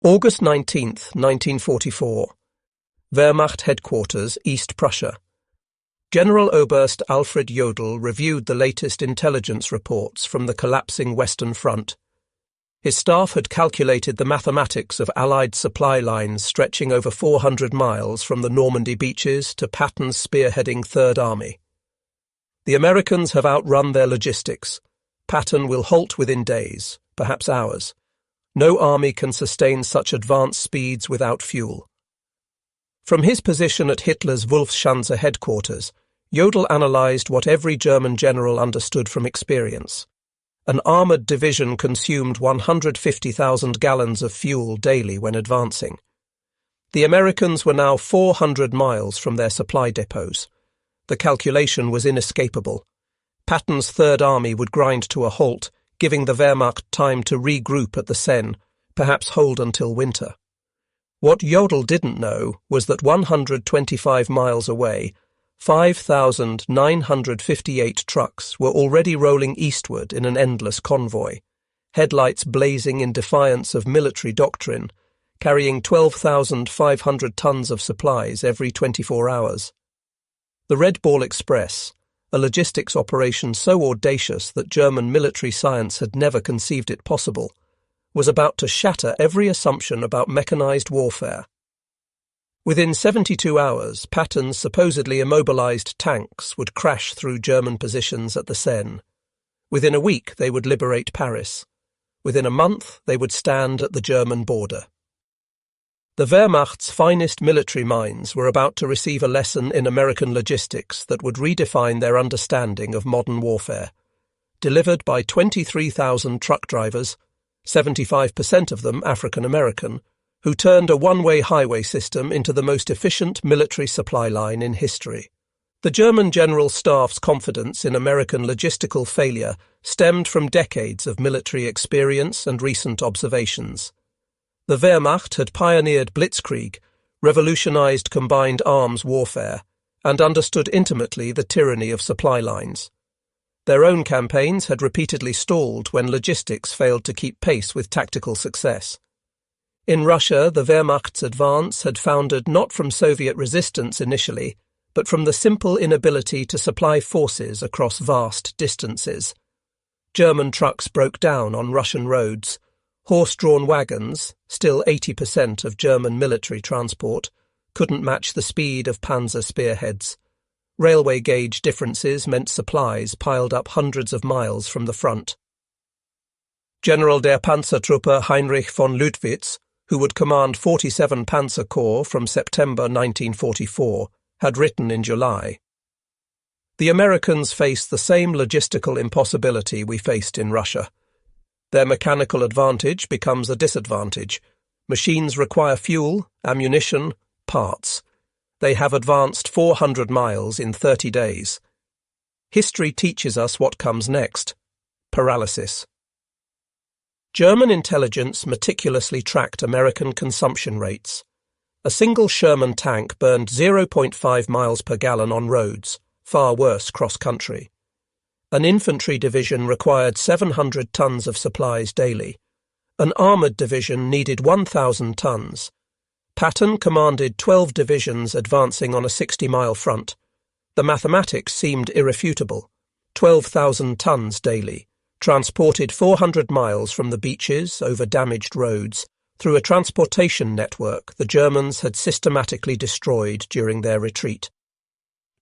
August 19th, 1944. Wehrmacht Headquarters, East Prussia. General Oberst Alfred Jodl reviewed the latest intelligence reports from the collapsing Western Front. His staff had calculated the mathematics of Allied supply lines stretching over 400 miles from the Normandy beaches to Patton's spearheading Third Army. The Americans have outrun their logistics. Patton will halt within days, perhaps hours. No army can sustain such advanced speeds without fuel. From his position at Hitler's Wolfschanze headquarters, Jodl analysed what every German general understood from experience. An armoured division consumed 150,000 gallons of fuel daily when advancing. The Americans were now 400 miles from their supply depots. The calculation was inescapable. Patton's Third Army would grind to a halt, giving the Wehrmacht time to regroup at the Seine, perhaps hold until winter. What Jodl didn't know was that 125 miles away, 5,958 trucks were already rolling eastward in an endless convoy, headlights blazing in defiance of military doctrine, carrying 12,500 tons of supplies every 24 hours. The Red Ball Express, a logistics operation so audacious that German military science had never conceived it possible, was about to shatter every assumption about mechanized warfare. Within 72 hours, Patton's supposedly immobilized tanks would crash through German positions at the Seine. Within a week, they would liberate Paris. Within a month, they would stand at the German border. The Wehrmacht's finest military minds were about to receive a lesson in American logistics that would redefine their understanding of modern warfare. Delivered by 23,000 truck drivers, 75% of them African-American, who turned a one-way highway system into the most efficient military supply line in history. The German General Staff's confidence in American logistical failure stemmed from decades of military experience and recent observations. The Wehrmacht had pioneered blitzkrieg, revolutionized combined arms warfare, and understood intimately the tyranny of supply lines. Their own campaigns had repeatedly stalled when logistics failed to keep pace with tactical success. In Russia, the Wehrmacht's advance had foundered not from Soviet resistance initially, but from the simple inability to supply forces across vast distances. German trucks broke down on Russian roads. Horse-drawn wagons, still 80% of German military transport, couldn't match the speed of panzer spearheads. Railway gauge differences meant supplies piled up hundreds of miles from the front. General der Panzertruppe Heinrich von Luttwitz, who would command 47 Panzer Corps from September 1944, had written in July, "The Americans face the same logistical impossibility we faced in Russia. Their mechanical advantage becomes a disadvantage. Machines require fuel, ammunition, parts. They have advanced 400 miles in 30 days. History teaches us what comes next: paralysis." German intelligence meticulously tracked American consumption rates. A single Sherman tank burned 0.5 miles per gallon on roads, far worse cross-country. An infantry division required 700 tons of supplies daily. An armoured division needed 1,000 tons. Patton commanded 12 divisions advancing on a 60-mile front. The mathematics seemed irrefutable. 12,000 tons daily, transported 400 miles from the beaches over damaged roads through a transportation network the Germans had systematically destroyed during their retreat.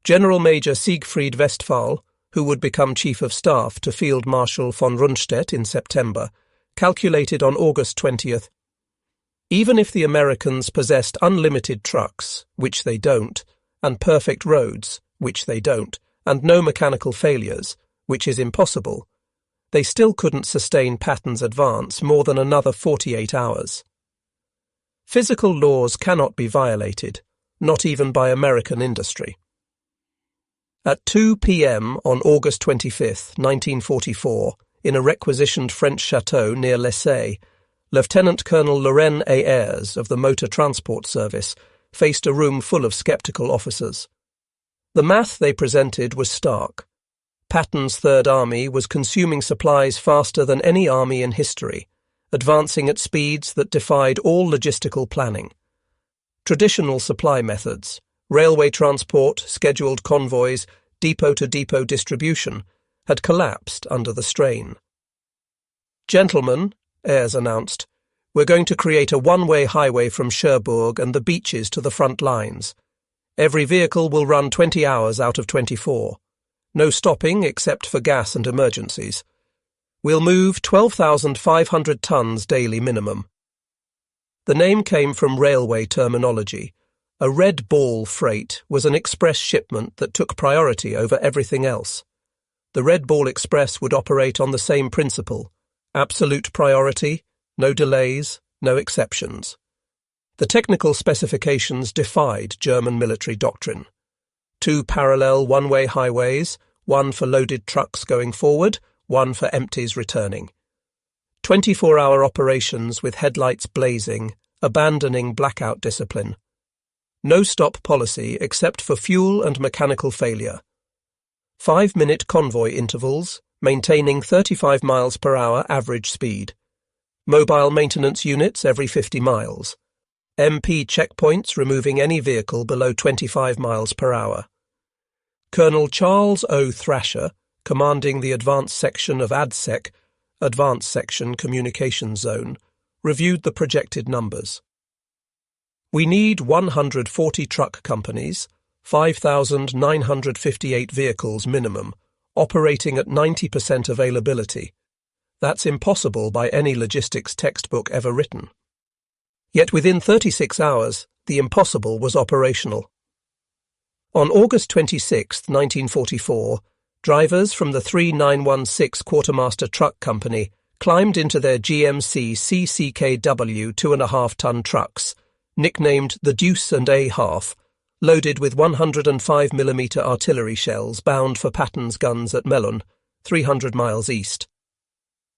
General Major Siegfried Westphal, who would become Chief of Staff to Field Marshal von Rundstedt in September, calculated on August 20th, "Even if the Americans possessed unlimited trucks, which they don't, and perfect roads, which they don't, and no mechanical failures, which is impossible, they still couldn't sustain Patton's advance more than another 48 hours. Physical laws cannot be violated, not even by American industry." At 2 p.m. on August 25, 1944, in a requisitioned French chateau near Lessay, Lieutenant Colonel Laurent Ayres of the Motor Transport Service faced a room full of sceptical officers. The math they presented was stark. Patton's Third Army was consuming supplies faster than any army in history, advancing at speeds that defied all logistical planning. Traditional supply methods, railway transport, scheduled convoys, depot-to-depot distribution, had collapsed under the strain. "Gentlemen," Ayres announced, "we're going to create a one-way highway from Cherbourg and the beaches to the front lines. Every vehicle will run 20 hours out of 24. No stopping except for gas and emergencies. We'll move 12,500 tons daily minimum." The name came from railway terminology. A Red Ball freight was an express shipment that took priority over everything else. The Red Ball Express would operate on the same principle: absolute priority, no delays, no exceptions. The technical specifications defied German military doctrine. 2 parallel one-way highways, one for loaded trucks going forward, one for empties returning. 24-hour operations with headlights blazing, abandoning blackout discipline. No stop policy except for fuel and mechanical failure. 5-minute convoy intervals, maintaining 35 miles per hour average speed. Mobile maintenance units every 50 miles. MP checkpoints removing any vehicle below 25 miles per hour. Colonel Charles O. Thrasher, commanding the advanced section of ADSEC, Advanced Section Communications Zone, reviewed the projected numbers. "We need 140 truck companies, 5,958 vehicles minimum, operating at 90% availability. That's impossible by any logistics textbook ever written." Yet within 36 hours, the impossible was operational. On August 26, 1944, drivers from the 3916 Quartermaster Truck Company climbed into their GMC CCKW 2.5-ton trucks, nicknamed the Deuce and a Half, loaded with 105mm artillery shells bound for Patton's guns at Melun, 300 miles east.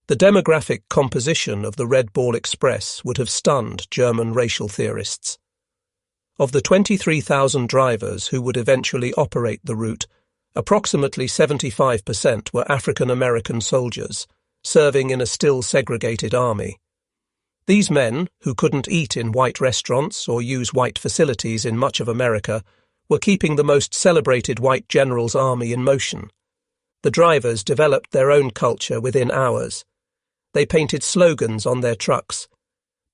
The demographic composition of the Red Ball Express would have stunned German racial theorists. Of the 23,000 drivers who would eventually operate the route, approximately 75% were African American soldiers, serving in a still segregated army. These men, who couldn't eat in white restaurants or use white facilities in much of America, were keeping the most celebrated white general's army in motion. The drivers developed their own culture within hours. They painted slogans on their trucks: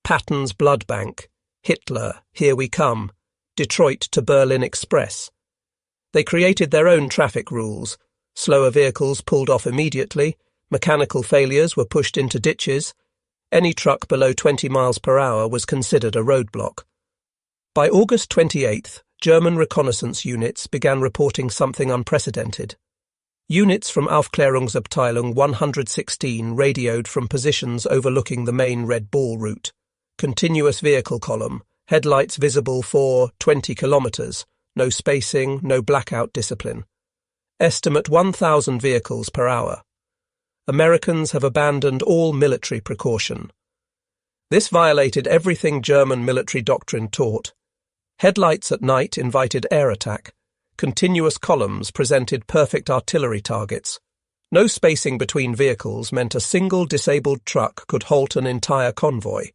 Patton's Blood Bank, Hitler, Here We Come, Detroit to Berlin Express. They created their own traffic rules. Slower vehicles pulled off immediately, mechanical failures were pushed into ditches. Any truck below 20 miles per hour was considered a roadblock. By August 28th, German reconnaissance units began reporting something unprecedented. Units from Aufklärungsabteilung 116 radioed from positions overlooking the main Red Ball route. Continuous vehicle column, headlights visible for 20 kilometers, no spacing, no blackout discipline. Estimate 1,000 vehicles per hour. Americans have abandoned all military precaution. This violated everything German military doctrine taught. Headlights at night invited air attack. Continuous columns presented perfect artillery targets. No spacing between vehicles meant a single disabled truck could halt an entire convoy.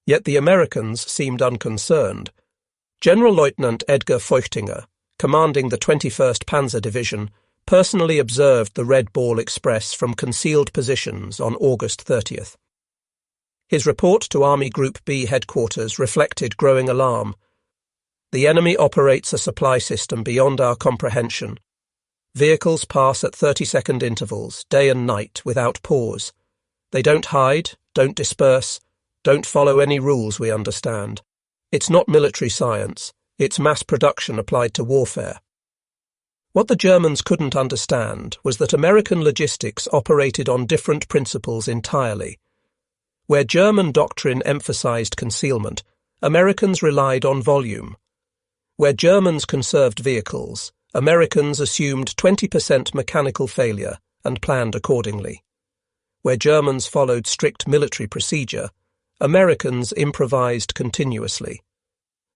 Yet the Americans seemed unconcerned. General Lieutenant Edgar Feuchtinger, commanding the 21st Panzer Division, personally observed the Red Ball Express from concealed positions on August 30th. His report to Army Group B headquarters reflected growing alarm. "The enemy operates a supply system beyond our comprehension. Vehicles pass at 30-second intervals, day and night, without pause. They don't hide, don't disperse, don't follow any rules we understand. It's not military science, it's mass production applied to warfare." What the Germans couldn't understand was that American logistics operated on different principles entirely. Where German doctrine emphasized concealment, Americans relied on volume. Where Germans conserved vehicles, Americans assumed 20% mechanical failure and planned accordingly. Where Germans followed strict military procedure, Americans improvised continuously.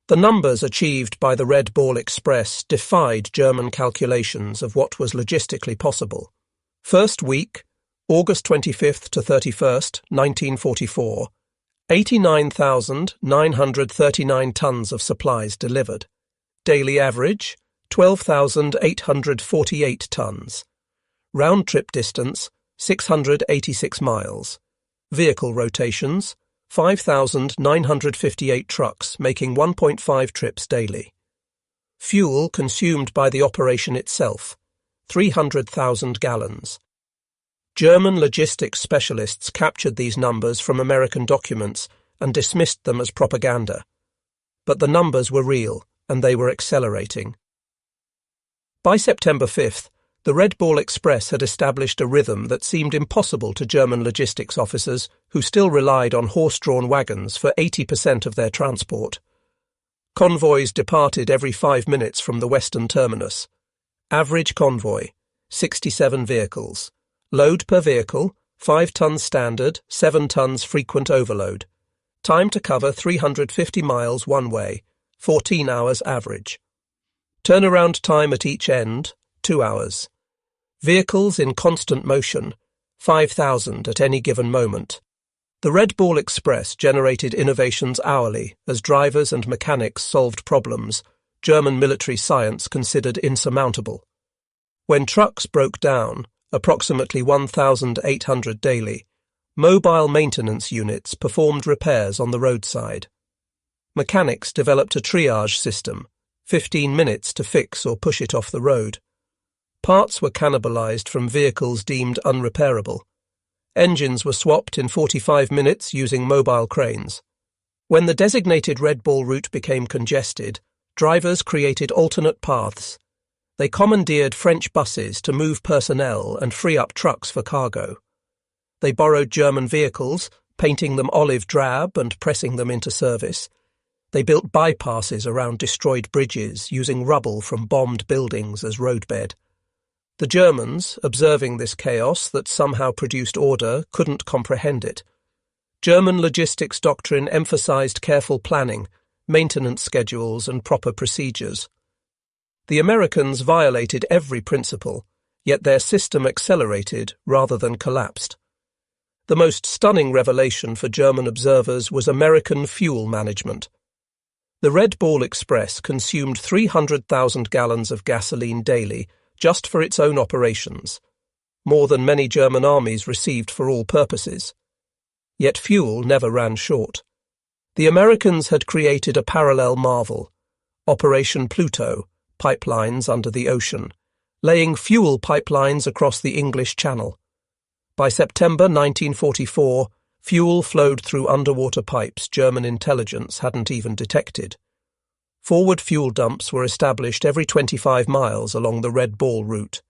The numbers achieved by the Red Ball Express defied German calculations of what was logistically possible. First week, August 25th to 31st, 1944, 89,939 tons of supplies delivered. Daily average, 12,848 tons. Round-trip distance, 686 miles. Vehicle rotations, 5,958 trucks making 1.5 trips daily. Fuel consumed by the operation itself, 300,000 gallons. German logistics specialists captured these numbers from American documents and dismissed them as propaganda. But the numbers were real, and they were accelerating. By September 5th, the Red Ball Express had established a rhythm that seemed impossible to German logistics officers who still relied on horse-drawn wagons for 80% of their transport. Convoys departed every 5 minutes from the western terminus. Average convoy, 67 vehicles. Load per vehicle, 5 tons standard, 7 tons frequent overload. Time to cover 350 miles one way, 14 hours average. Turnaround time at each end, 2 hours. Vehicles in constant motion, 5,000 at any given moment. The Red Ball Express generated innovations hourly as drivers and mechanics solved problems German military science considered insurmountable. When trucks broke down, approximately 1,800 daily, mobile maintenance units performed repairs on the roadside. Mechanics developed a triage system, 15 minutes to fix or push it off the road. Parts were cannibalized from vehicles deemed unrepairable. Engines were swapped in 45 minutes using mobile cranes. When the designated Red Ball route became congested, drivers created alternate paths. They commandeered French buses to move personnel and free up trucks for cargo. They borrowed German vehicles, painting them olive drab and pressing them into service. They built bypasses around destroyed bridges, using rubble from bombed buildings as roadbed. The Germans, observing this chaos that somehow produced order, couldn't comprehend it. German logistics doctrine emphasized careful planning, maintenance schedules, and proper procedures. The Americans violated every principle, yet their system accelerated rather than collapsed. The most stunning revelation for German observers was American fuel management. The Red Ball Express consumed 300,000 gallons of gasoline daily just for its own operations, more than many German armies received for all purposes. Yet fuel never ran short. The Americans had created a parallel marvel, Operation Pluto, pipelines under the ocean, laying fuel pipelines across the English Channel. By September 1944, fuel flowed through underwater pipes German intelligence hadn't even detected. Forward fuel dumps were established every 25 miles along the Red Ball route.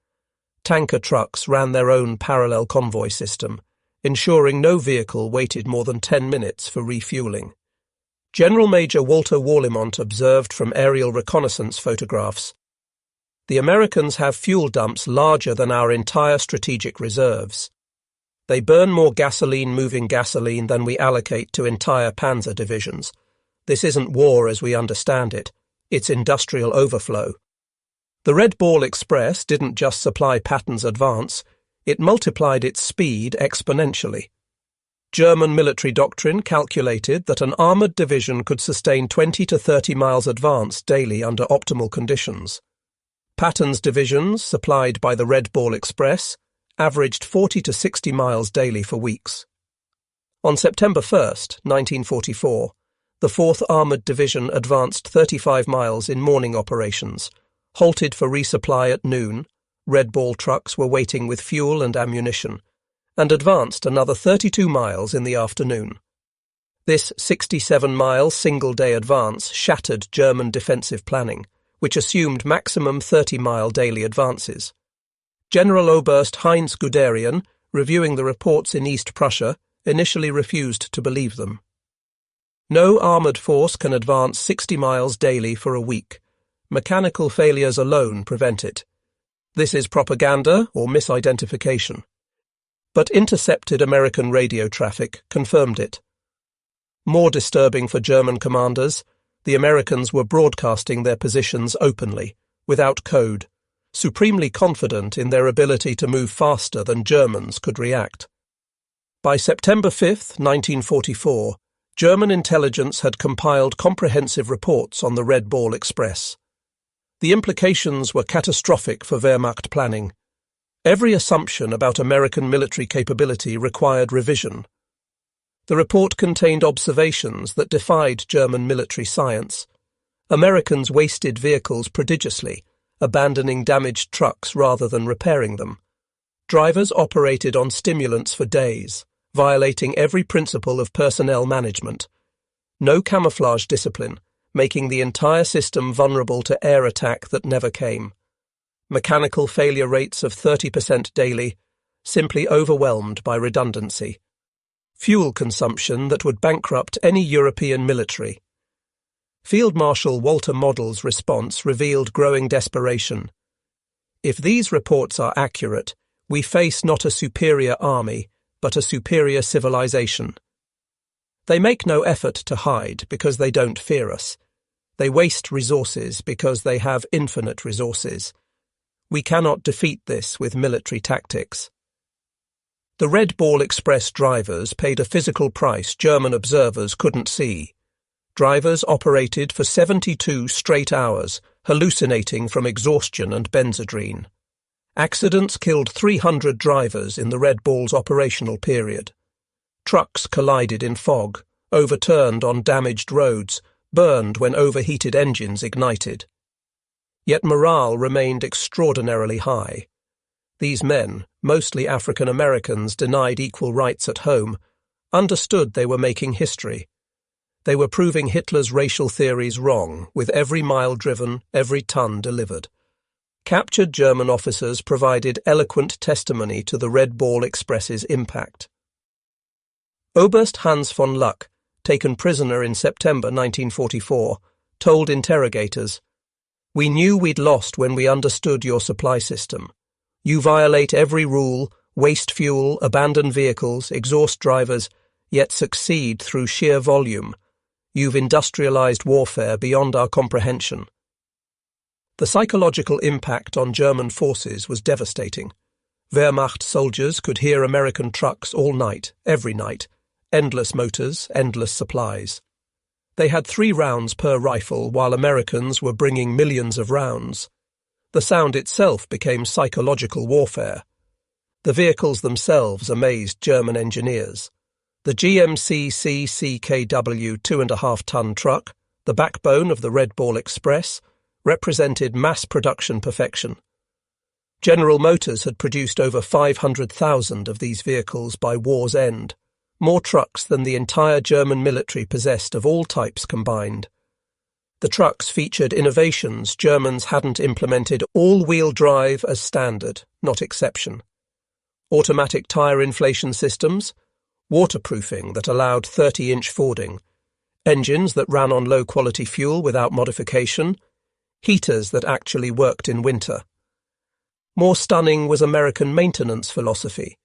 Tanker trucks ran their own parallel convoy system, ensuring no vehicle waited more than 10 minutes for refueling. General Major Walter Warlimont observed from aerial reconnaissance photographs, "The Americans have fuel dumps larger than our entire strategic reserves. They burn more gasoline moving gasoline than we allocate to entire panzer divisions. This isn't war as we understand it. It's industrial overflow." The Red Ball Express didn't just supply Patton's advance, it multiplied its speed exponentially. German military doctrine calculated that an armoured division could sustain 20 to 30 miles advance daily under optimal conditions. Patton's divisions, supplied by the Red Ball Express, averaged 40 to 60 miles daily for weeks. On September 1st, 1944, the 4th Armoured Division advanced 35 miles in morning operations, halted for resupply at noon, Red Ball trucks were waiting with fuel and ammunition, and advanced another 32 miles in the afternoon. This 67-mile single-day advance shattered German defensive planning, which assumed maximum 30-mile daily advances. General Oberst Heinz Guderian, reviewing the reports in East Prussia, initially refused to believe them. No armoured force can advance 60 miles daily for a week. Mechanical failures alone prevent it. This is propaganda or misidentification. But intercepted American radio traffic confirmed it. More disturbing for German commanders, the Americans were broadcasting their positions openly, without code. supremely confident in their ability to move faster than Germans could react. By September 5, 1944, German intelligence had compiled comprehensive reports on the Red Ball Express. The implications were catastrophic for Wehrmacht planning. Every assumption about American military capability required revision. The report contained observations that defied German military science. Americans wasted vehicles prodigiously, abandoning damaged trucks rather than repairing them. Drivers operated on stimulants for days, violating every principle of personnel management. No camouflage discipline, making the entire system vulnerable to air attack that never came. Mechanical failure rates of 30% daily, simply overwhelmed by redundancy. Fuel consumption that would bankrupt any European military. Field Marshal Walter Model's response revealed growing desperation. If these reports are accurate, we face not a superior army, but a superior civilization. They make no effort to hide because they don't fear us. They waste resources because they have infinite resources. We cannot defeat this with military tactics. The Red Ball Express drivers paid a physical price German observers couldn't see. Drivers operated for 72 straight hours, hallucinating from exhaustion and benzodrine. Accidents killed 300 drivers in the Red Ball's operational period. Trucks collided in fog, overturned on damaged roads, burned when overheated engines ignited. Yet morale remained extraordinarily high. These men, mostly African Americans denied equal rights at home, understood they were making history. They were proving Hitler's racial theories wrong, with every mile driven, every ton delivered. Captured German officers provided eloquent testimony to the Red Ball Express's impact. Oberst Hans von Luck, taken prisoner in September 1944, told interrogators, "We knew we'd lost when we understood your supply system. You violate every rule, waste fuel, abandon vehicles, exhaust drivers, yet succeed through sheer volume. You've industrialized warfare beyond our comprehension." The psychological impact on German forces was devastating. Wehrmacht soldiers could hear American trucks all night, every night, endless motors, endless supplies. They had 3 rounds per rifle while Americans were bringing millions of rounds. The sound itself became psychological warfare. The vehicles themselves amazed German engineers. The GMC CKW 2.5-ton truck, the backbone of the Red Ball Express, represented mass production perfection. General Motors had produced over 500,000 of these vehicles by war's end, more trucks than the entire German military possessed of all types combined. The trucks featured innovations Germans hadn't implemented: all-wheel drive as standard, not exception. Automatic tyre inflation systems, waterproofing that allowed 30-inch fording, engines that ran on low-quality fuel without modification, heaters that actually worked in winter. More stunning was American maintenance philosophy.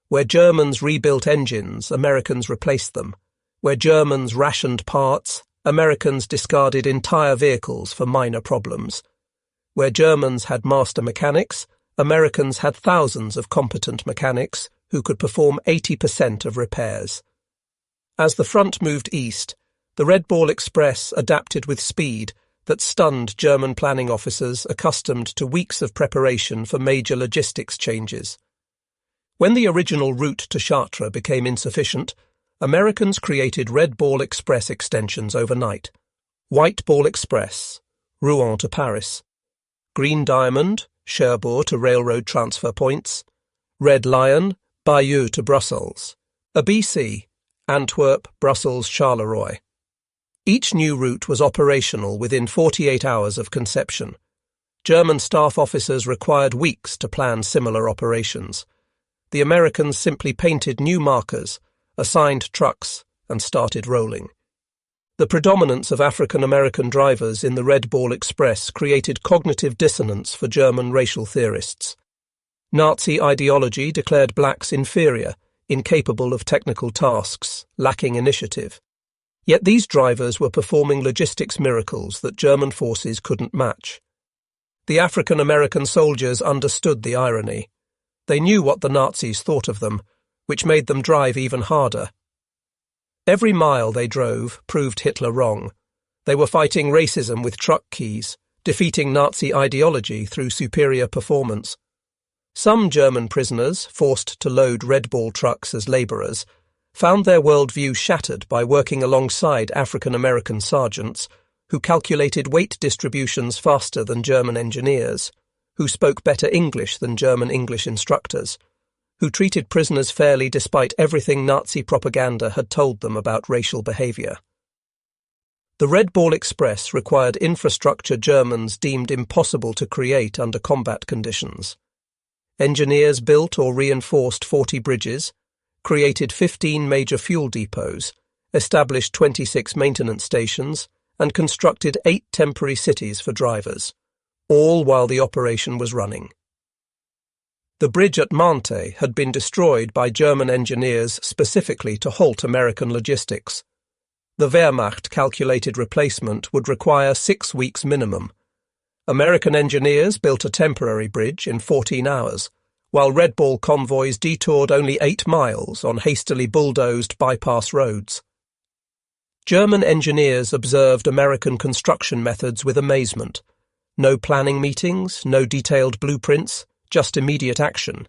Where Germans rebuilt engines, Americans replaced them. Where Germans rationed parts, Americans discarded entire vehicles for minor problems. Where Germans had master mechanics, Americans had thousands of competent mechanics who could perform 80% of repairs. As the front moved east, the Red Ball Express adapted with speed that stunned German planning officers accustomed to weeks of preparation for major logistics changes. When the original route to Chartres became insufficient, Americans created Red Ball Express extensions overnight. White Ball Express, Rouen to Paris. Green Diamond, Cherbourg to railroad transfer points. Red Lion, Bayeux to Brussels. A BC, Antwerp, Brussels, Charleroi. Each new route was operational within 48 hours of conception. German staff officers required weeks to plan similar operations. The Americans simply painted new markers, assigned trucks, and started rolling. The predominance of African-American drivers in the Red Ball Express created cognitive dissonance for German racial theorists. Nazi ideology declared blacks inferior, incapable of technical tasks, lacking initiative. Yet these drivers were performing logistics miracles that German forces couldn't match. The African-American soldiers understood the irony. They knew what the Nazis thought of them, which made them drive even harder. Every mile they drove proved Hitler wrong. They were fighting racism with truck keys, defeating Nazi ideology through superior performance. Some German prisoners, forced to load Red Ball trucks as labourers, found their worldview shattered by working alongside African-American sergeants who calculated weight distributions faster than German engineers, who spoke better English than German English instructors, who treated prisoners fairly despite everything Nazi propaganda had told them about racial behaviour. The Red Ball Express required infrastructure Germans deemed impossible to create under combat conditions. Engineers built or reinforced 40 bridges, created 15 major fuel depots, established 26 maintenance stations, and constructed 8 temporary cities for drivers, all while the operation was running. The bridge at Mante had been destroyed by German engineers specifically to halt American logistics. The Wehrmacht calculated replacement would require 6 weeks minimum. American engineers built a temporary bridge in 14 hours, while Red Ball convoys detoured only 8 miles on hastily bulldozed bypass roads. German engineers observed American construction methods with amazement. No planning meetings, no detailed blueprints, just immediate action.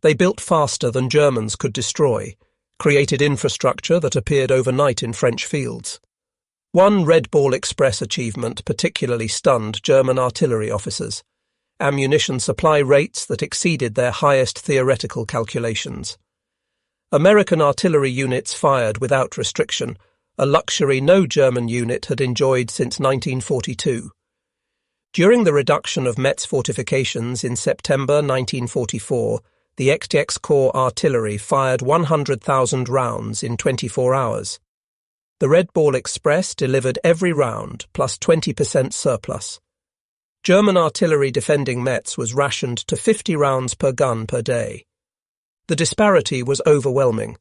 They built faster than Germans could destroy, created infrastructure that appeared overnight in French fields. One Red Ball Express achievement particularly stunned German artillery officers: ammunition supply rates that exceeded their highest theoretical calculations. American artillery units fired without restriction, a luxury no German unit had enjoyed since 1942. During the reduction of Metz fortifications in September 1944, the XX Corps artillery fired 100,000 rounds in 24 hours. The Red Ball Express delivered every round, plus 20% surplus. German artillery defending Metz was rationed to 50 rounds per gun per day. The disparity was overwhelming.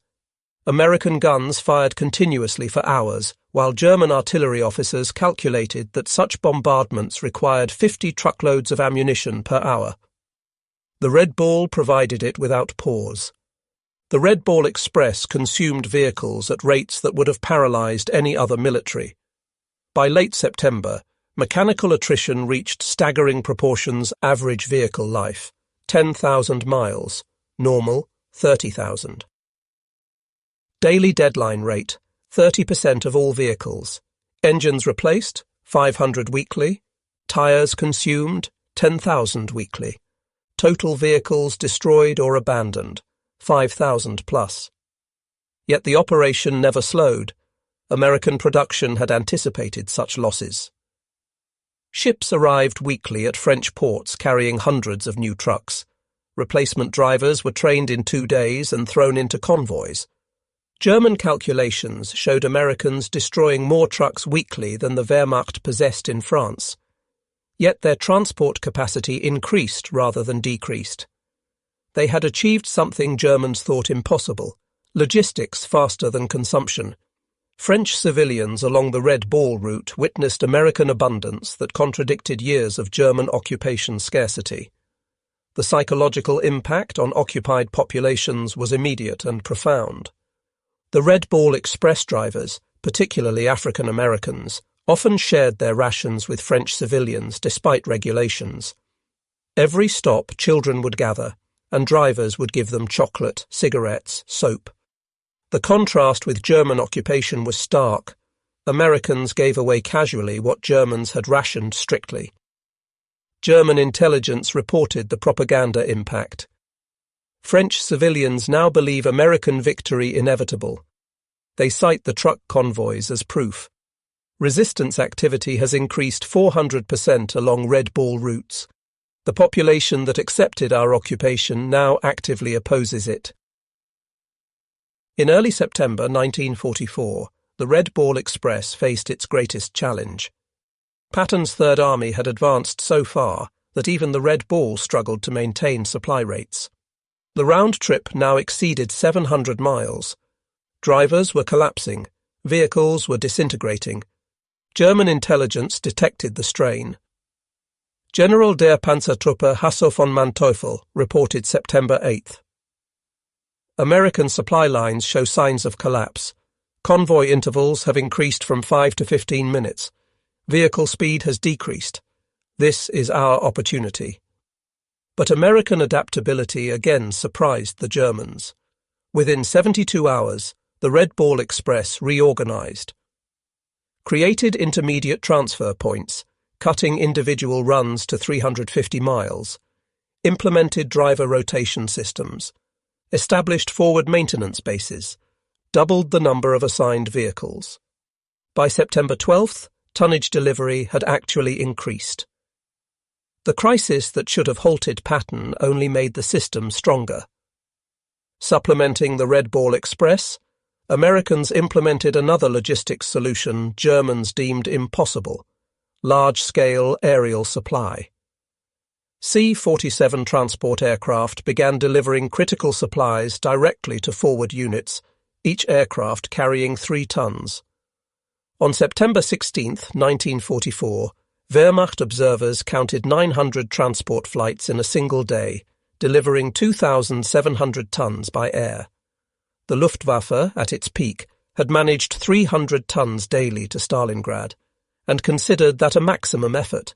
American guns fired continuously for hours, while German artillery officers calculated that such bombardments required 50 truckloads of ammunition per hour. The Red Ball provided it without pause. The Red Ball Express consumed vehicles at rates that would have paralysed any other military. By late September, mechanical attrition reached staggering proportions: average vehicle life, 10,000 miles, normal, 30,000. Daily deadline rate, 30% of all vehicles. Engines replaced, 500 weekly. Tyres consumed, 10,000 weekly. Total vehicles destroyed or abandoned, 5,000 plus. Yet the operation never slowed. American production had anticipated such losses. Ships arrived weekly at French ports carrying hundreds of new trucks. Replacement drivers were trained in 2 days and thrown into convoys. German calculations showed Americans destroying more trucks weekly than the Wehrmacht possessed in France. Yet their transport capacity increased rather than decreased. They had achieved something Germans thought impossible: logistics faster than consumption. French civilians along the Red Ball route witnessed American abundance that contradicted years of German occupation scarcity. The psychological impact on occupied populations was immediate and profound. The Red Ball Express drivers, particularly African Americans, often shared their rations with French civilians despite regulations. Every stop, children would gather, and drivers would give them chocolate, cigarettes, soap. The contrast with German occupation was stark. Americans gave away casually what Germans had rationed strictly. German intelligence reported the propaganda impact. French civilians now believe American victory inevitable. They cite the truck convoys as proof. Resistance activity has increased 400% along Red Ball routes. The population that accepted our occupation now actively opposes it. In early September 1944, the Red Ball Express faced its greatest challenge. Patton's Third Army had advanced so far that even the Red Ball struggled to maintain supply rates. The round trip now exceeded 700 miles. Drivers were collapsing, vehicles were disintegrating. German intelligence detected the strain. General der Panzertruppe Hasso von Manteuffel reported September 8th. American supply lines show signs of collapse. Convoy intervals have increased from 5 to 15 minutes. Vehicle speed has decreased. This is our opportunity. But American adaptability again surprised the Germans. Within 72 hours, the Red Ball Express reorganized. Created intermediate transfer points, cutting individual runs to 350 miles, implemented driver rotation systems, established forward maintenance bases, doubled the number of assigned vehicles. By September 12th, tonnage delivery had actually increased. The crisis that should have halted Patton only made the system stronger. Supplementing the Red Ball Express, Americans implemented another logistics solution Germans deemed impossible: large-scale aerial supply. C-47 transport aircraft began delivering critical supplies directly to forward units, each aircraft carrying 3 tons. On September 16, 1944, Wehrmacht observers counted 900 transport flights in a single day, delivering 2,700 tons by air. The Luftwaffe, at its peak, had managed 300 tons daily to Stalingrad, and considered that a maximum effort.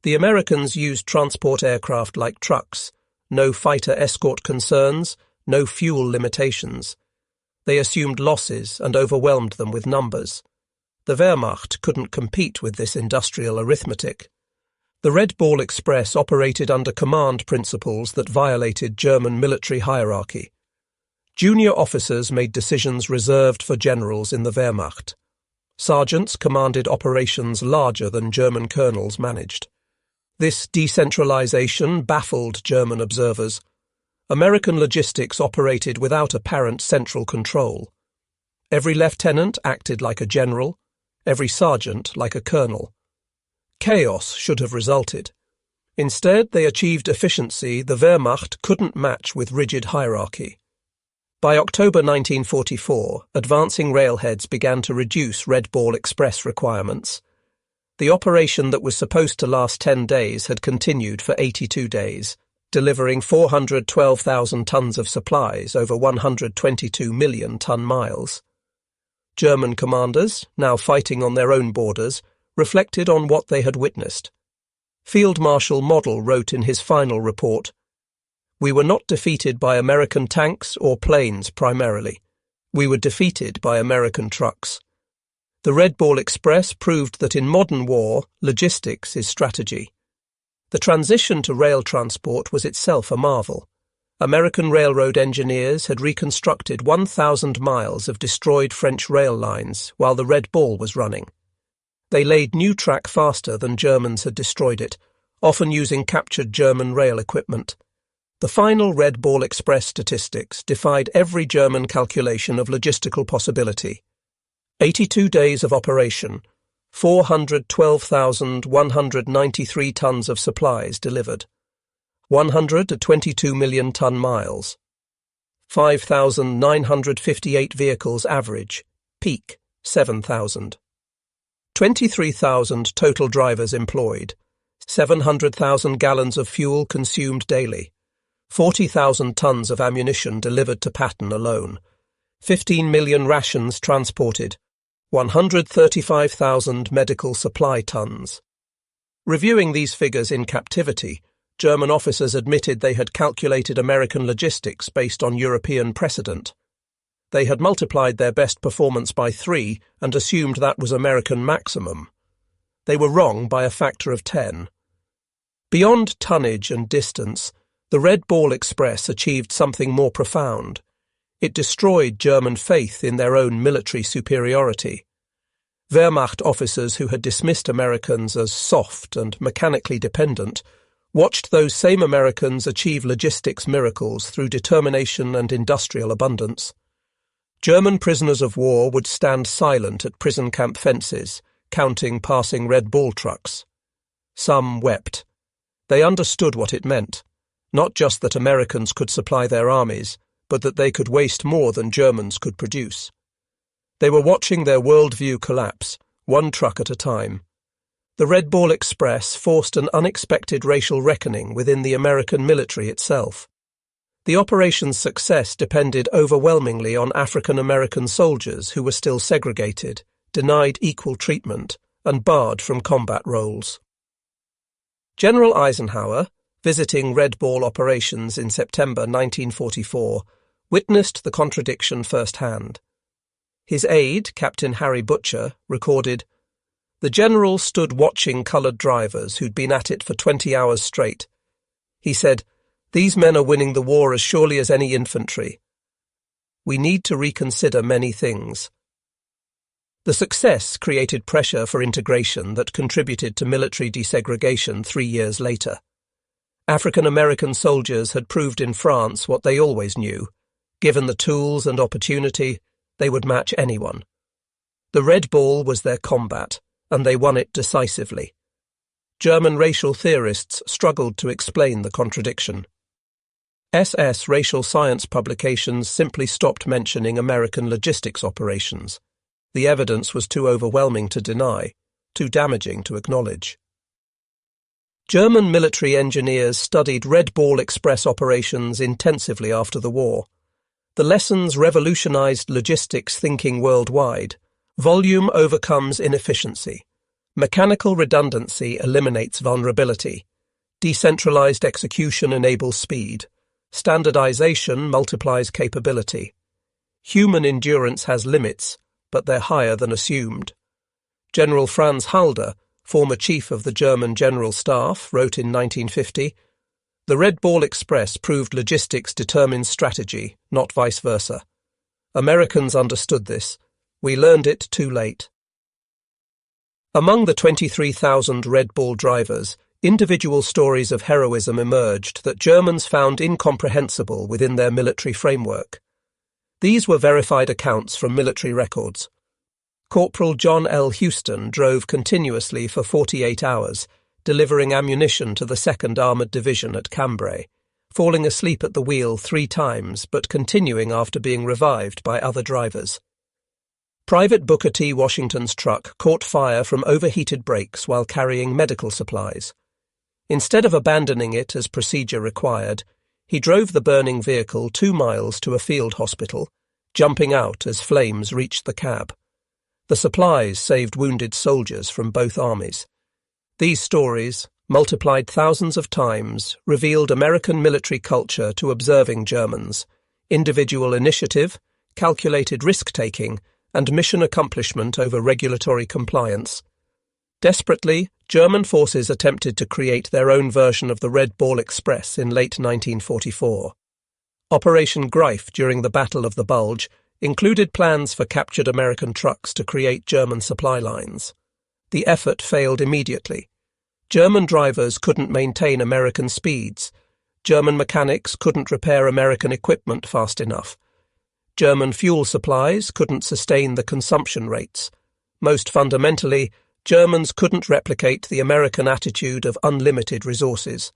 The Americans used transport aircraft like trucks, no fighter escort concerns, no fuel limitations. They assumed losses and overwhelmed them with numbers. The Wehrmacht couldn't compete with this industrial arithmetic. The Red Ball Express operated under command principles that violated German military hierarchy. Junior officers made decisions reserved for generals in the Wehrmacht. Sergeants commanded operations larger than German colonels managed. This decentralization baffled German observers. American logistics operated without apparent central control. Every lieutenant acted like a general, every sergeant like a colonel. Chaos should have resulted. Instead, they achieved efficiency the Wehrmacht couldn't match with rigid hierarchy. By October 1944, advancing railheads began to reduce Red Ball Express requirements. The operation that was supposed to last 10 days had continued for 82 days, delivering 412,000 tons of supplies over 122 million ton-miles. German commanders, now fighting on their own borders, reflected on what they had witnessed. Field Marshal Model wrote in his final report, "We were not defeated by American tanks or planes primarily. We were defeated by American trucks. The Red Ball Express proved that in modern war, logistics is strategy." The transition to rail transport was itself a marvel. American railroad engineers had reconstructed 1,000 miles of destroyed French rail lines while the Red Ball was running. They laid new track faster than Germans had destroyed it, often using captured German rail equipment. The final Red Ball Express statistics defied every German calculation of logistical possibility. 82 days of operation, 412,193 tons of supplies delivered, 122 million ton-miles, 5,958 vehicles average, peak 7,000. 23,000 total drivers employed, 700,000 gallons of fuel consumed daily, 40,000 tons of ammunition delivered to Patton alone, 15 million rations transported, 135,000 medical supply tons. Reviewing these figures in captivity, German officers admitted they had calculated American logistics based on European precedent. They had multiplied their best performance by 3 and assumed that was American maximum. They were wrong by a factor of 10. Beyond tonnage and distance, the Red Ball Express achieved something more profound. It destroyed German faith in their own military superiority. Wehrmacht officers who had dismissed Americans as soft and mechanically dependent watched those same Americans achieve logistics miracles through determination and industrial abundance. German prisoners of war would stand silent at prison camp fences, counting passing Red Ball trucks. Some wept. They understood what it meant, not just that Americans could supply their armies, but that they could waste more than Germans could produce. They were watching their worldview collapse, one truck at a time. The Red Ball Express forced an unexpected racial reckoning within the American military itself. The operation's success depended overwhelmingly on African American soldiers who were still segregated, denied equal treatment, and barred from combat roles. General Eisenhower, visiting Red Ball operations in September 1944, witnessed the contradiction firsthand. His aide, Captain Harry Butcher, recorded, "The general stood watching coloured drivers who'd been at it for 20 hours straight. He said, 'These men are winning the war as surely as any infantry. We need to reconsider many things.'" The success created pressure for integration that contributed to military desegregation 3 years later. African American soldiers had proved in France what they always knew. Given the tools and opportunity, they would match anyone. The Red Ball was their combat, and they won it decisively. German racial theorists struggled to explain the contradiction. SS racial science publications simply stopped mentioning American logistics operations. The evidence was too overwhelming to deny, too damaging to acknowledge. German military engineers studied Red Ball Express operations intensively after the war. The lessons revolutionized logistics thinking worldwide. Volume overcomes inefficiency. Mechanical redundancy eliminates vulnerability. Decentralized execution enables speed. Standardization multiplies capability. Human endurance has limits, but they're higher than assumed. General Franz Halder, former chief of the German General Staff, wrote in 1950, "The Red Ball Express proved logistics determines strategy, not vice versa. Americans understood this. We learned it too late." Among the 23,000 Red Ball drivers, individual stories of heroism emerged that Germans found incomprehensible within their military framework. These were verified accounts from military records. Corporal John L. Houston drove continuously for 48 hours, delivering ammunition to the 2nd Armoured Division at Cambrai, falling asleep at the wheel 3 times but continuing after being revived by other drivers. Private Booker T. Washington's truck caught fire from overheated brakes while carrying medical supplies. Instead of abandoning it as procedure required, he drove the burning vehicle 2 miles to a field hospital, jumping out as flames reached the cab. The supplies saved wounded soldiers from both armies. These stories, multiplied thousands of times, revealed American military culture to observing Germans, individual initiative, calculated risk-taking, and mission accomplishment over regulatory compliance. Desperately, German forces attempted to create their own version of the Red Ball Express in late 1944. Operation Greif during the Battle of the Bulge included plans for captured American trucks to create German supply lines. The effort failed immediately. German drivers couldn't maintain American speeds. German mechanics couldn't repair American equipment fast enough. German fuel supplies couldn't sustain the consumption rates. Most fundamentally, Germans couldn't replicate the American attitude of unlimited resources.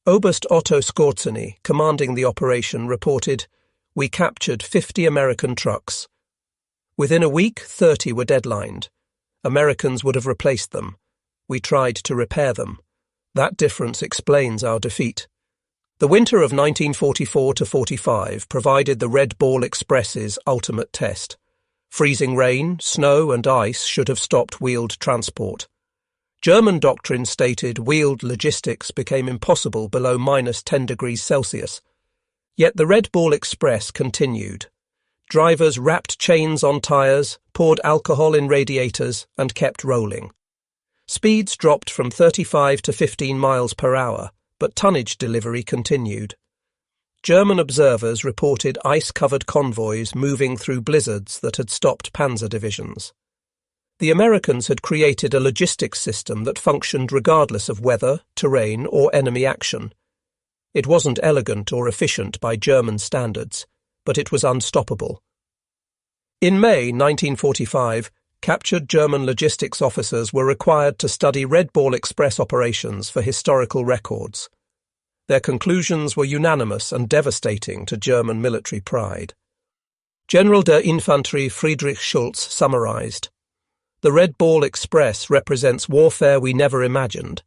Oberst Otto Skorzeny, commanding the operation, reported, "We captured 50 American trucks. Within a week, 30 were deadlined. Americans would have replaced them. We tried to repair them. That difference explains our defeat." The winter of 1944–45 provided the Red Ball Express's ultimate test. Freezing rain, snow and ice should have stopped wheeled transport. German doctrine stated wheeled logistics became impossible below -10 degrees Celsius. Yet the Red Ball Express continued. Drivers wrapped chains on tyres, poured alcohol in radiators, and kept rolling. Speeds dropped from 35 to 15 miles per hour, but tonnage delivery continued. German observers reported ice-covered convoys moving through blizzards that had stopped panzer divisions. The Americans had created a logistics system that functioned regardless of weather, terrain, or enemy action. It wasn't elegant or efficient by German standards, but it was unstoppable. In May 1945, captured German logistics officers were required to study Red Ball Express operations for historical records. Their conclusions were unanimous and devastating to German military pride. General der Infanterie Friedrich Schulz summarized, The Red Ball Express represents warfare we never imagined.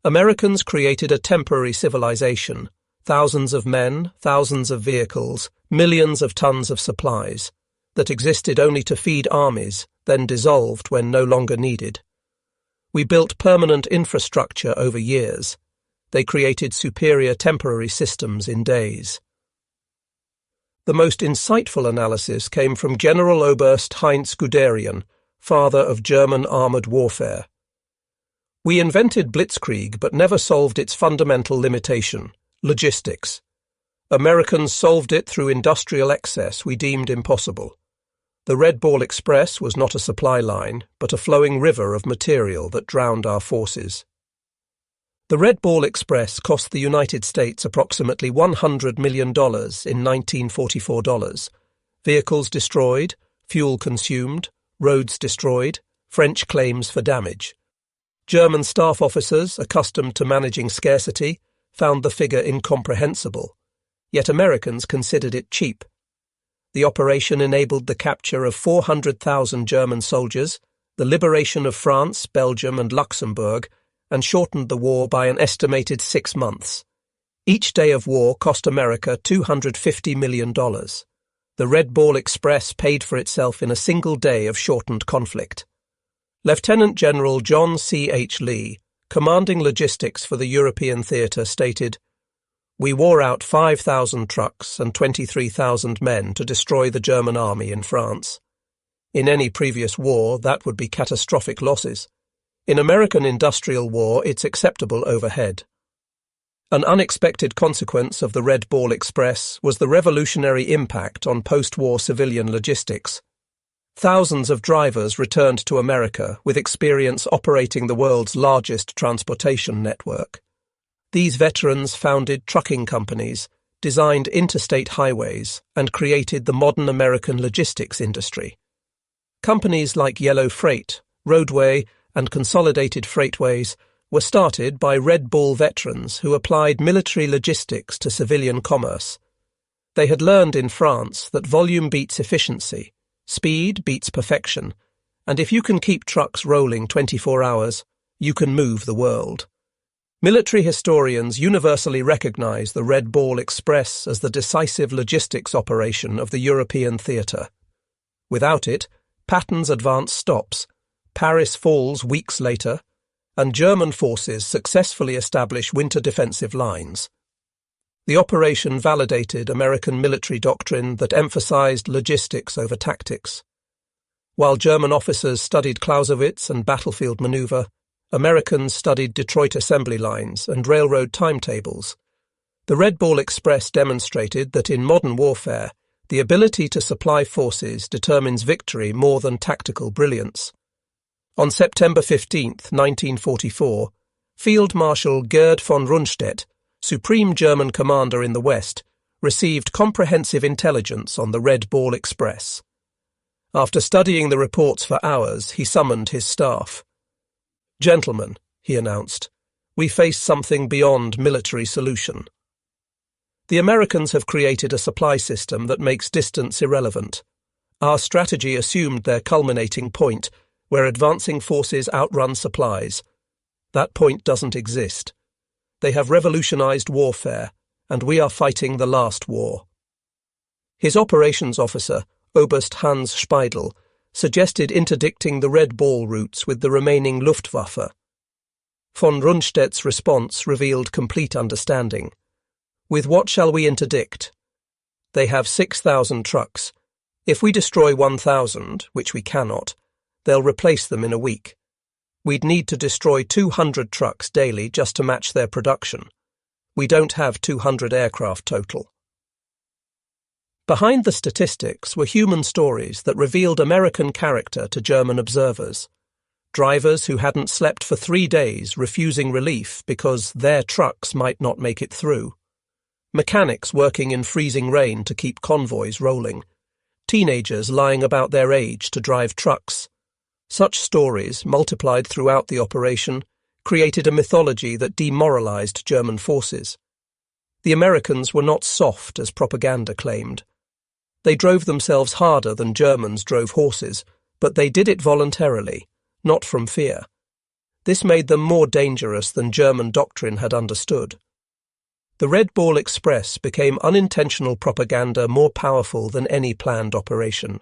Americans created a temporary civilization, thousands of men, thousands of vehicles, millions of tons of supplies, that existed only to feed armies, then dissolved when no longer needed. We built permanent infrastructure over years. They created superior temporary systems in days. The most insightful analysis came from General Oberst Heinz Guderian, father of German armoured warfare. We invented blitzkrieg but never solved its fundamental limitation, logistics. Americans solved it through industrial excess we deemed impossible. The Red Ball Express was not a supply line, but a flowing river of material that drowned our forces. The Red Ball Express cost the United States approximately $100 million in 1944 dollars. Vehicles destroyed, fuel consumed, roads destroyed, French claims for damage. German staff officers, accustomed to managing scarcity, found the figure incomprehensible, yet Americans considered it cheap. The operation enabled the capture of 400,000 German soldiers, the liberation of France, Belgium and Luxembourg, and shortened the war by an estimated 6 months. Each day of war cost America $250 million. The Red Ball Express paid for itself in a single day of shortened conflict. Lieutenant General John C. H. Lee, commanding logistics for the European theatre, stated, "We wore out 5,000 trucks and 23,000 men to destroy the German army in France. In any previous war, that would be catastrophic losses. In American industrial war, it's acceptable overhead." An unexpected consequence of the Red Ball Express was the revolutionary impact on post-war civilian logistics. Thousands of drivers returned to America with experience operating the world's largest transportation network. These veterans founded trucking companies, designed interstate highways, and created the modern American logistics industry. Companies like Yellow Freight, Roadway, and Consolidated Freightways were started by Red Ball veterans who applied military logistics to civilian commerce. They had learned in France that volume beats efficiency, speed beats perfection, and if you can keep trucks rolling 24 hours, you can move the world. Military historians universally recognize the Red Ball Express as the decisive logistics operation of the European theatre. Without it, Patton's advance stops, Paris falls weeks later, and German forces successfully establish winter defensive lines. The operation validated American military doctrine that emphasized logistics over tactics. While German officers studied Clausewitz and battlefield maneuver, Americans studied Detroit assembly lines and railroad timetables. The Red Ball Express demonstrated that in modern warfare, the ability to supply forces determines victory more than tactical brilliance. On September 15, 1944, Field Marshal Gerd von Rundstedt, Supreme German Commander in the West, received comprehensive intelligence on the Red Ball Express. After studying the reports for hours, he summoned his staff. "Gentlemen," he announced, "we face something beyond military solution. The Americans have created a supply system that makes distance irrelevant. Our strategy assumed their culminating point, where advancing forces outrun supplies. That point doesn't exist. They have revolutionized warfare, and we are fighting the last war." His operations officer, Oberst Hans Speidel, suggested interdicting the Red Ball routes with the remaining Luftwaffe. Von Rundstedt's response revealed complete understanding. "With what shall we interdict? They have 6,000 trucks. If we destroy 1,000, which we cannot, they'll replace them in a week. We'd need to destroy 200 trucks daily just to match their production. We don't have 200 aircraft total." Behind the statistics were human stories that revealed American character to German observers. Drivers who hadn't slept for 3 days refusing relief because their trucks might not make it through. Mechanics working in freezing rain to keep convoys rolling. Teenagers lying about their age to drive trucks. Such stories, multiplied throughout the operation, created a mythology that demoralized German forces. The Americans were not soft as propaganda claimed. They drove themselves harder than Germans drove horses, But they did it voluntarily, not from fear. This made them more dangerous than German doctrine had understood. The Red Ball Express became unintentional propaganda more powerful than any planned operation.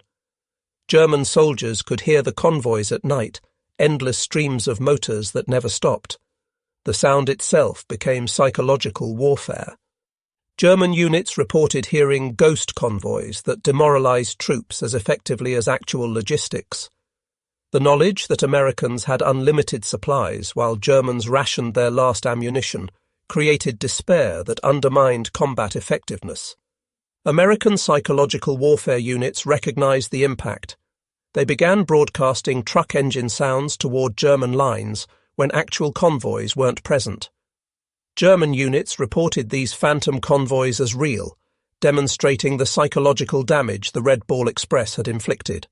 German soldiers could hear the convoys at night, endless streams of motors that never stopped. The sound itself became psychological warfare. German units reported hearing ghost convoys that demoralized troops as effectively as actual logistics. The knowledge that Americans had unlimited supplies while Germans rationed their last ammunition created despair that undermined combat effectiveness. American psychological warfare units recognized the impact. They began broadcasting truck engine sounds toward German lines when actual convoys weren't present. German units reported these phantom convoys as real, demonstrating the psychological damage the Red Ball Express had inflicted.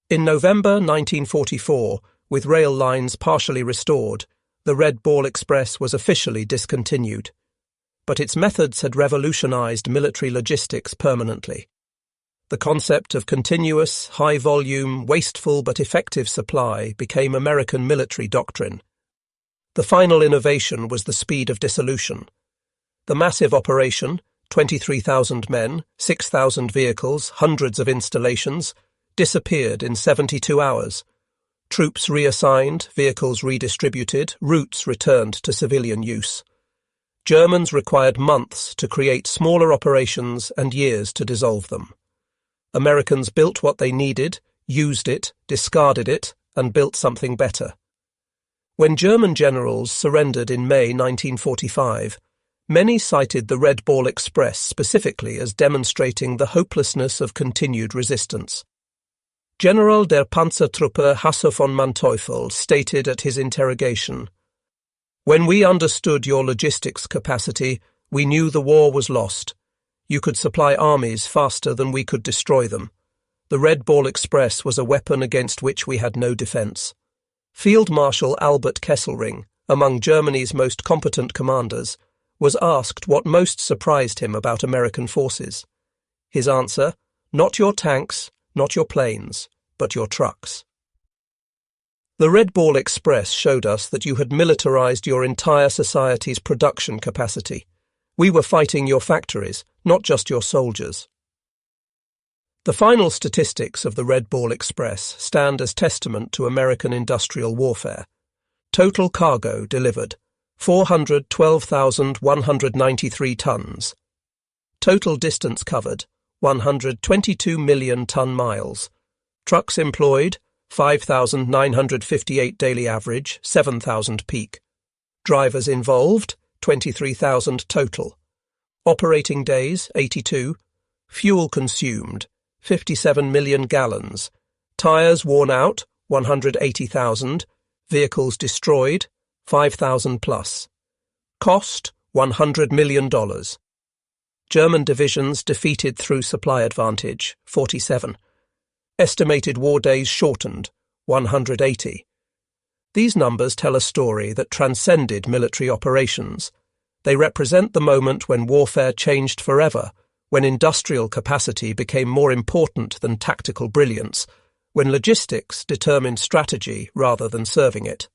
In November 1944, with rail lines partially restored, the Red Ball Express was officially discontinued. But its methods had revolutionized military logistics permanently. The concept of continuous, high-volume, wasteful but effective supply became American military doctrine. The final innovation was the speed of dissolution. The massive operation, 23,000 men, 6,000 vehicles, hundreds of installations, disappeared in 72 hours. Troops reassigned, vehicles redistributed, routes returned to civilian use. Germans required months to create smaller operations and years to dissolve them. Americans built what they needed, used it, discarded it, and built something better. When German generals surrendered in May 1945, many cited the Red Ball Express specifically as demonstrating the hopelessness of continued resistance. General der Panzertruppe Hasse von Manteuffel stated at his interrogation, "When we understood your logistics capacity, we knew the war was lost. You could supply armies faster than we could destroy them. The Red Ball Express was a weapon against which we had no defense." Field Marshal Albert Kesselring, among Germany's most competent commanders, was asked what most surprised him about American forces. His answer, "Not your tanks, not your planes, but your trucks." The Red Ball Express showed us that you had militarized your entire society's production capacity. We were fighting your factories, not just your soldiers. The final statistics of the Red Ball Express stand as testament to American industrial warfare. Total cargo delivered, 412,193 tons. Total distance covered, 122 million ton miles. Trucks employed, 5,958 daily average, 7,000 peak. Drivers involved, 23,000 total. Operating days, 82. Fuel consumed, 57 million gallons. Tires worn out, 180,000. Vehicles destroyed, 5,000 plus. Cost, $100 million. German divisions defeated through supply advantage, 47. Estimated war days shortened, 180. These numbers tell a story that transcended military operations. They represent the moment when warfare changed forever, when industrial capacity became more important than tactical brilliance, when logistics determined strategy rather than serving it.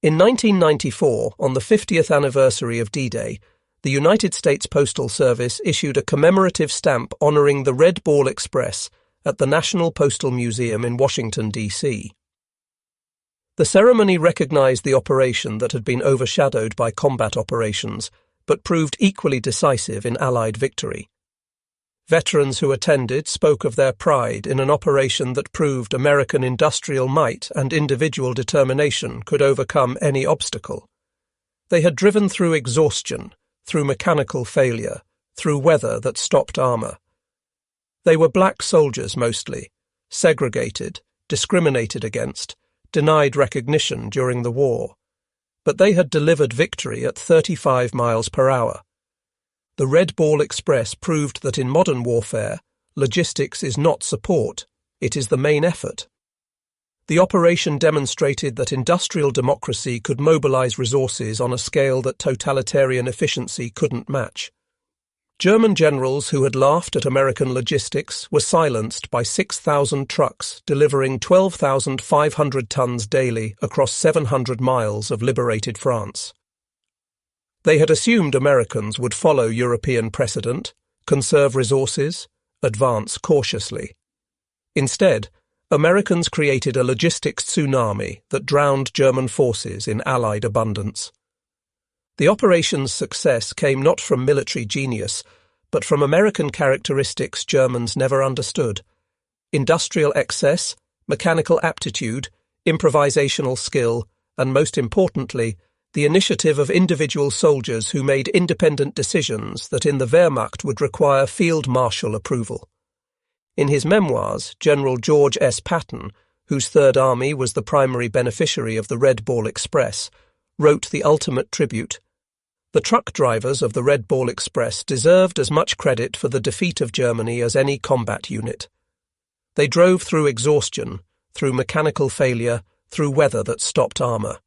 In 1994, on the 50th anniversary of D-Day, the United States Postal Service issued a commemorative stamp honoring the Red Ball Express at the National Postal Museum in Washington, D.C. The ceremony recognized the operation that had been overshadowed by combat operations, but proved equally decisive in Allied victory. Veterans who attended spoke of their pride in an operation that proved American industrial might and individual determination could overcome any obstacle. They had driven through exhaustion, through mechanical failure, through weather that stopped armor. They were black soldiers mostly, segregated, discriminated against, denied recognition during the war. But they had delivered victory at 35 miles per hour. The Red Ball Express proved that in modern warfare, logistics is not support, it is the main effort. The operation demonstrated that industrial democracy could mobilize resources on a scale that totalitarian efficiency couldn't match. German generals who had laughed at American logistics were silenced by 6,000 trucks delivering 12,500 tons daily across 700 miles of liberated France. They had assumed Americans would follow European precedent, conserve resources, advance cautiously. Instead, Americans created a logistics tsunami that drowned German forces in Allied abundance. The operation's success came not from military genius, but from American characteristics Germans never understood: industrial excess, mechanical aptitude, improvisational skill, and most importantly, the initiative of individual soldiers who made independent decisions that in the Wehrmacht would require field marshal approval. In his memoirs, General George S. Patton, whose Third Army was the primary beneficiary of the Red Ball Express, wrote the ultimate tribute. The truck drivers of the Red Ball Express deserved as much credit for the defeat of Germany as any combat unit. They drove through exhaustion, through mechanical failure, through weather that stopped armour.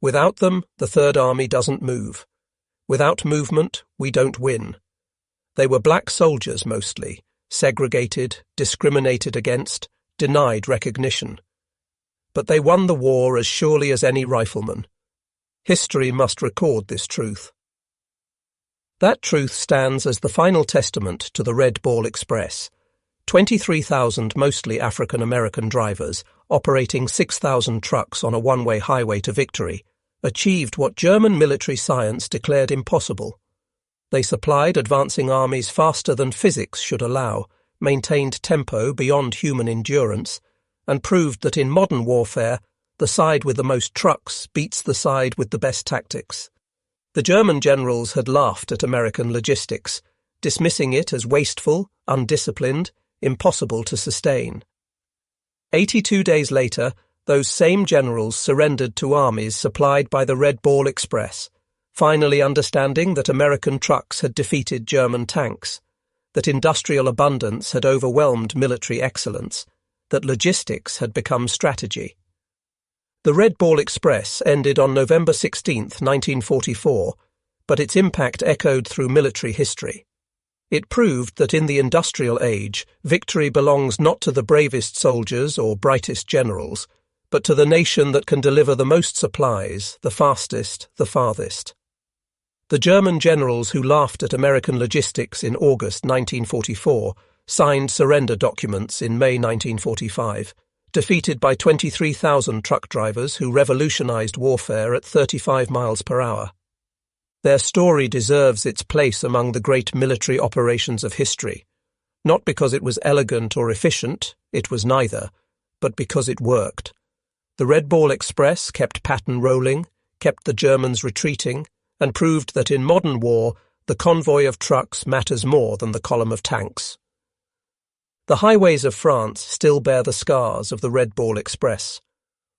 Without them, the Third Army doesn't move. Without movement, we don't win. They were black soldiers mostly, segregated, discriminated against, denied recognition. But they won the war as surely as any rifleman. History must record this truth. That truth stands as the final testament to the Red Ball Express. 23,000 mostly African-American drivers, operating 6,000 trucks on a one-way highway to victory, achieved what German military science declared impossible. They supplied advancing armies faster than physics should allow, maintained tempo beyond human endurance, and proved that in modern warfare, the side with the most trucks beats the side with the best tactics. The German generals had laughed at American logistics, dismissing it as wasteful, undisciplined, impossible to sustain. 82 days later, those same generals surrendered to armies supplied by the Red Ball Express, finally understanding that American trucks had defeated German tanks, that industrial abundance had overwhelmed military excellence, that logistics had become strategy. The Red Ball Express ended on November 16, 1944, but its impact echoed through military history. It proved that in the industrial age, victory belongs not to the bravest soldiers or brightest generals, but to the nation that can deliver the most supplies, the fastest, the farthest. The German generals who laughed at American logistics in August 1944 signed surrender documents in May 1945, defeated by 23,000 truck drivers who revolutionized warfare at 35 miles per hour. Their story deserves its place among the great military operations of history, not because it was elegant or efficient, it was neither, but because it worked. The Red Ball Express kept Patton rolling, kept the Germans retreating, and proved that in modern war, the convoy of trucks matters more than the column of tanks. The highways of France still bear the scars of the Red Ball Express.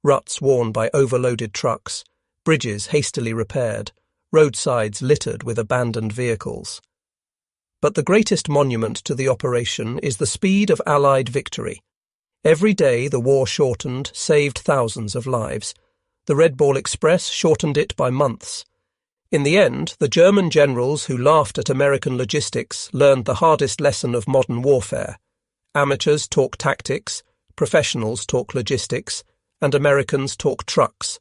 Ruts worn by overloaded trucks, bridges hastily repaired, roadsides littered with abandoned vehicles. But the greatest monument to the operation is the speed of Allied victory. Every day the war shortened, saved thousands of lives. The Red Ball Express shortened it by months. In the end, the German generals who laughed at American logistics learned the hardest lesson of modern warfare. Amateurs talk tactics, professionals talk logistics, and Americans talk trucks.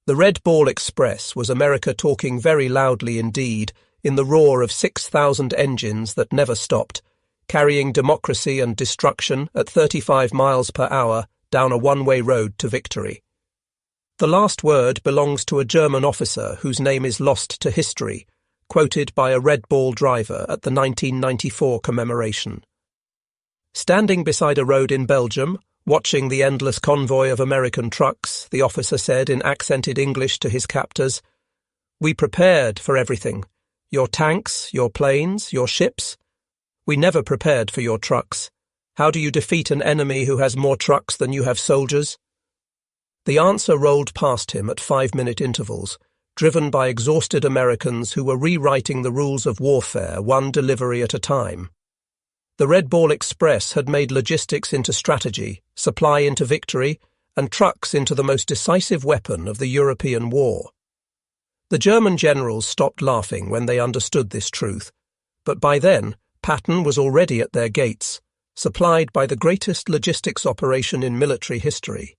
The Red Ball Express was America talking very loudly indeed in the roar of 6,000 engines that never stopped, carrying democracy and destruction at 35 miles per hour down a one-way road to victory. The last word belongs to a German officer whose name is lost to history, quoted by a Red Ball driver at the 1994 commemoration. Standing beside a road in Belgium, watching the endless convoy of American trucks, the officer said in accented English to his captors, "We prepared for everything. Your tanks, your planes, your ships. We never prepared for your trucks. How do you defeat an enemy who has more trucks than you have soldiers?" The answer rolled past him at 5-minute intervals, driven by exhausted Americans who were rewriting the rules of warfare one delivery at a time. The Red Ball Express had made logistics into strategy, supply into victory, and trucks into the most decisive weapon of the European war. The German generals stopped laughing when they understood this truth. But by then, Patton was already at their gates, supplied by the greatest logistics operation in military history.